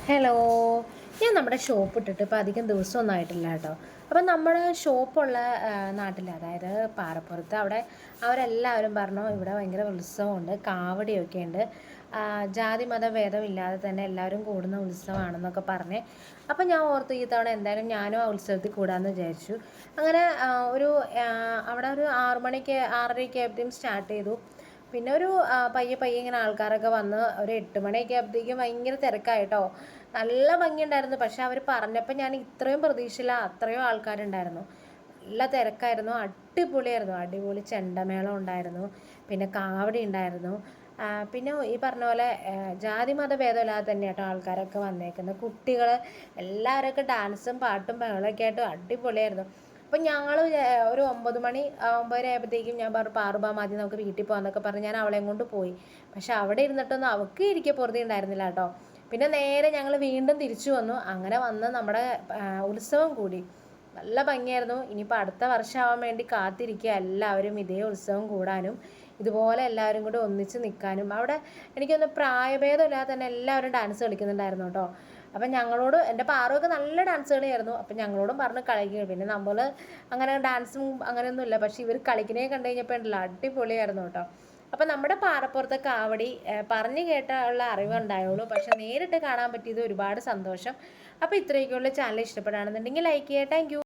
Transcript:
Hello, ഞാൻ നമ്മുടെ shop ഇട്ടിട്ട് ഇപ്പോൾ അധികം ദിവസമൊന്നും ആയിട്ടില്ല കേട്ടോ. അപ്പം നമ്മുടെ ഷോപ്പുള്ള നാട്ടിൽ, അതായത് പാറപ്പുറത്ത്, അവിടെ അവരെല്ലാവരും പറഞ്ഞു ഇവിടെ ഭയങ്കര ഉത്സവമുണ്ട്, കാവടിയൊക്കെ ഉണ്ട്, ജാതി മത ഭേദമില്ലാതെ തന്നെ എല്ലാവരും കൂടുന്ന ഉത്സവമാണെന്നൊക്കെ പറഞ്ഞ്. അപ്പം ഞാൻ ഓർത്തു ഈ തവണ എന്തായാലും ഞാനും ആ ഉത്സവത്തിൽ കൂടാമെന്ന് വിചാരിച്ചു. അങ്ങനെ ഒരു അവിടെ ഒരു 6 മണിക്ക് 6:30 ആയപ്പോഴത്തേക്കും സ്റ്റാർട്ട് ചെയ്തു. പിന്നെ ഒരു പയ്യെ പയ്യെ ഇങ്ങനെ ആൾക്കാരൊക്കെ വന്ന് ഒരു 8 മണിയൊക്കെ ആകുമ്പോഴത്തേക്കും ഭയങ്കര തിരക്കായിട്ടോ. നല്ല ഭംഗിയുണ്ടായിരുന്നു. പക്ഷെ അവർ പറഞ്ഞപ്പോൾ ഞാൻ ഇത്രയും പ്രതീക്ഷയില്ല, അത്രയും ആൾക്കാരുണ്ടായിരുന്നു. നല്ല തിരക്കായിരുന്നു, അടിപൊളിയായിരുന്നു. അടിപൊളി ചെണ്ടമേളം ഉണ്ടായിരുന്നു, പിന്നെ കാവടി ഉണ്ടായിരുന്നു. പിന്നെ ഈ പറഞ്ഞ പോലെ ജാതി മത ഭേദമില്ലാതെ തന്നെ കേട്ടോ ആൾക്കാരൊക്കെ വന്നേക്കുന്നത്. കുട്ടികൾ എല്ലാവരൊക്കെ ഡാൻസും പാട്ടും ബഹളമൊക്കെ ആയിട്ട് അടിപൊളിയായിരുന്നു. അപ്പം ഞങ്ങൾ ഒരു 9 മണി 9:30 ആയപ്പോഴത്തേക്കും ഞാൻ പറഞ്ഞു പാറുബാ മതി നമുക്ക് വീട്ടിൽ പോകാമെന്നൊക്കെ പറഞ്ഞ് ഞാൻ അവളെയും കൊണ്ട് പോയി. പക്ഷെ അവിടെ ഇരുന്നിട്ടൊന്നും അവൾക്ക് ഇരിക്കെ പൊറുതി ഉണ്ടായിരുന്നില്ല കേട്ടോ. പിന്നെ നേരെ ഞങ്ങൾ വീണ്ടും തിരിച്ചു വന്നു. അങ്ങനെ വന്ന് നമ്മുടെ ഉത്സവം കൂടി. നല്ല ഭംഗിയായിരുന്നു. ഇനിയിപ്പോൾ അടുത്ത വർഷമാവാൻ വേണ്ടി കാത്തിരിക്കുക എല്ലാവരും ഇതേ ഉത്സവം കൂടാനും ഇതുപോലെ എല്ലാവരും കൂടി ഒന്നിച്ച് നിൽക്കാനും. അവിടെ എനിക്കൊന്ന് പ്രായഭേദമില്ലാതെ തന്നെ എല്ലാവരും ഡാൻസ് കളിക്കുന്നുണ്ടായിരുന്നു കേട്ടോ. അപ്പം ഞങ്ങളോട് എൻ്റെ പാറുമൊക്കെ നല്ല ഡാൻസ് കളിയായിരുന്നു. അപ്പം ഞങ്ങളോടും പറഞ്ഞ് കളിക്കുക. പിന്നെ നമ്മൾ അങ്ങനെ ഡാൻസും അങ്ങനെയൊന്നുമില്ല, പക്ഷേ ഇവർ കളിക്കണേ കണ്ടു കഴിഞ്ഞപ്പോൾ ഉണ്ടല്ലോ അടിപൊളിയായിരുന്നു കേട്ടോ. അപ്പം നമ്മുടെ പാറപ്പുറത്തെ കാവടി പറഞ്ഞു കേട്ടുള്ള അറിവുണ്ടായുള്ളൂ, പക്ഷെ നേരിട്ട് കാണാൻ പറ്റിയത് ഒരുപാട് സന്തോഷം. അപ്പോൾ ഇത്രയൊക്കെയുള്ള ചാനൽ ഇഷ്ടപ്പെടുകയാണെന്നുണ്ടെങ്കിൽ ലൈക്ക് ചെയ്യുക. Thank you.